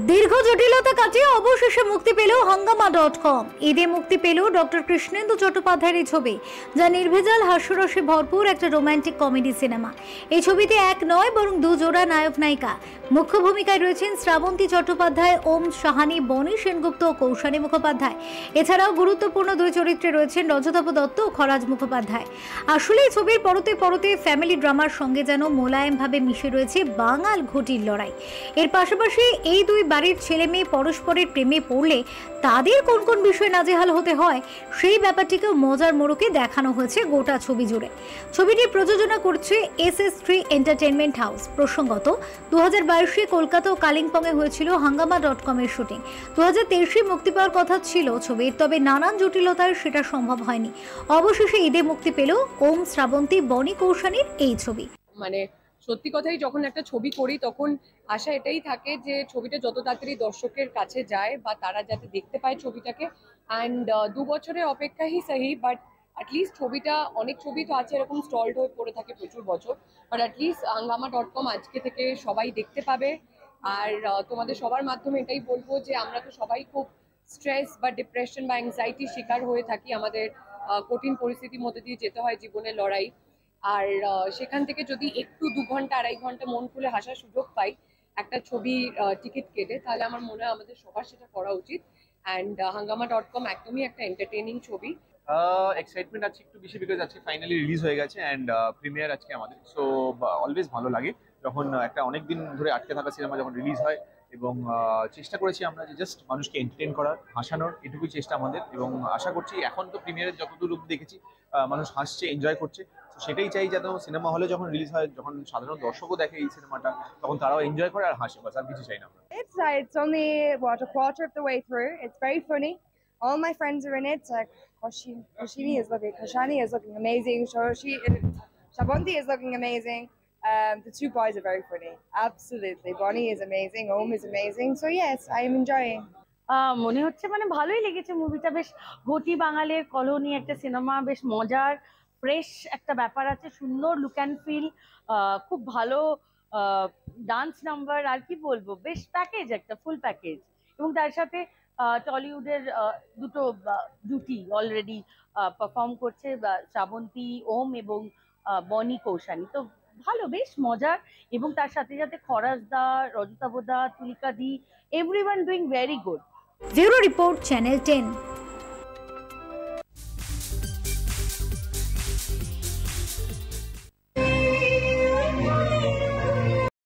দীর্ঘ জটিলতা কাটিয়ে অবশেষে মুক্তি পেল হাঙ্গামা.com। ঈদে মুক্তি পেল ডক্টর কৃষ্ণেন্দু চট্টোপাধ্যায়ের এই ছবি, যা নির্ভেজাল হাস্যরসে ভরপুর একটা রোমান্টিক কমেডি সিনেমা। এই ছবিতে এক নয় বরং দুজোড়া নায়ক নায়িকা। মুখ্য ভূমিকায় রয়েছেন শ্রাবন্তী চট্টোপাধ্যায়, ওম সাহানি, বনি সেনগুপ্ত ও কৌশানী মুখোপাধ্যায়। এছাড়াও গুরুত্বপূর্ণ দুই চরিত্রে রয়েছেন রজতাভ দত্ত ও খরাজ মুখোপাধ্যায়। আসলে এই ছবির পরতে পরতে ফ্যামিলি ড্রামার সঙ্গে যেন মোলায়েমভাবে মিশে রয়েছে বাঙাল ঘটির লড়াই। এর পাশাপাশি এই দুই বাড়ির ছেলে মেয়ে পরস্পরের প্রেমে পড়লে তাদের কোন কোন বিষয়ে নাজেহাল হতে হয় সেই ব্যাপারটিকেও মজার মোড়কে দেখানো হয়েছে গোটা ছবি জুড়ে। ছবিটি প্রযোজনা করছে SS3 এন্টারটেনমেন্ট হাউস। প্রসঙ্গত 2022-এ কলকাতা ও কালিম্পংয়ে হয়েছিল হাঙ্গামা.com এর শুটিং। 2023-এ মুক্তি পাওয়ার কথা ছিল ছবির, তবে নানান জটিলতায় সেটা সম্ভব হয়নি। অবশেষে ঈদে মুক্তি পেল ওম, শ্রাবন্তী, বনি, কৌশানীর এই ছবি। মানে সত্যি কথাই যখন একটা ছবি করি তখন আশা এটাই থাকে যে ছবিটা যত তাড়াতাড়ি দর্শকের কাছে যায় বা তারা যাতে দেখতে পায় ছবিটাকে। অ্যান্ড 2 বছরের অপেক্ষাই সহি, বাট অ্যাটলিস্ট ছবিটা, অনেক ছবি তো আছে এরকম স্টলড হয়ে পড়ে থাকে প্রচুর বছর, বাট অ্যাটলিস্ট হাঙ্গামা.com আজকে থেকে সবাই দেখতে পাবে। আর তোমাদের সবার মাধ্যমে এটাই বলবো যে আমরা তো সবাই খুব স্ট্রেস বা ডিপ্রেশন বা অ্যাংজাইটির শিকার হয়ে থাকি। আমাদের কঠিন পরিস্থিতির মধ্যে দিয়ে যেতে হয় জীবনের লড়াই। আর সেখান থেকে যদি একটু 2 ঘন্টা 2.5 ঘন্টা মন খুলে হাসার সুযোগ পাই একটা ছবি টিকিট কেটে, তাহলে আমার মনে হয় আমাদের সবার সেটা করা উচিত। অ্যান্ড হাঙ্গামা.com একদমই একটা এন্টারটেইনিং ছবি। এক্সাইটমেন্ট আছে একটু বেশি, বিকজ আজকে ফাইনালি রিলিজ হয়ে গেছে অ্যান্ড প্রিমিয়ার আজকে আমাদের। সো অলওয়েজ ভালো লাগে যখন একটা অনেক দিন ধরে আটকে থাকা সিনেমা যখন রিলিজ হয়, এবং চেষ্টা করেছি আমরা যে জাস্ট মানুষকে এন্টারটেইন করার, হাসানোর, এটুকুই চেষ্টা আমাদের। এবং আশা করছি এখন তো প্রিমিয়ারের যতদূর অব্দি দেখেছি মানুষ হাসছে, এনজয় করছে। তো সেটাই চাই যাতে সিনেমা হলে যখন রিলিজ হয়, যখন সাধারণ দর্শকও দেখে এই সিনেমাটা, তখন তারাও এনজয় করে আর হাসে, বাস আর কিছু চাই না আমরা। It's only what, a quarter of the way through. It's very funny. All my friends are in it. Koushani is looking amazing. Shabanti is looking amazing. The two boys are very funny. Absolutely. Bonnie is amazing. Om is amazing. So yes, I am enjoying. মনে হচ্ছে মানে ভালোই লেগেছে মুভিটা। বেশ ঘটি বাঙালির colony একটা সিনেমা, বেশ মজার ফ্রেশ একটা ব্যাপার আছে, সুন্দর লুক অ্যান্ড ফিল, খুব ভালো ডান্স নাম্বার, আর কি বলবো, বেশ প্যাকেজ, একটা ফুল প্যাকেজ। এবং তার সাথে টলিউডের দুটো জুটি অলরেডি পারফর্ম করছে, শ্রাবন্তী, ওম এবং বনি কৌশানী। তো ভালো, বেশ মজার। এবং তার সাথে সাথে খরাজদা, রজতাভ দা, তুলিকা দি, everyone doing very good. Bureau report, channel 10।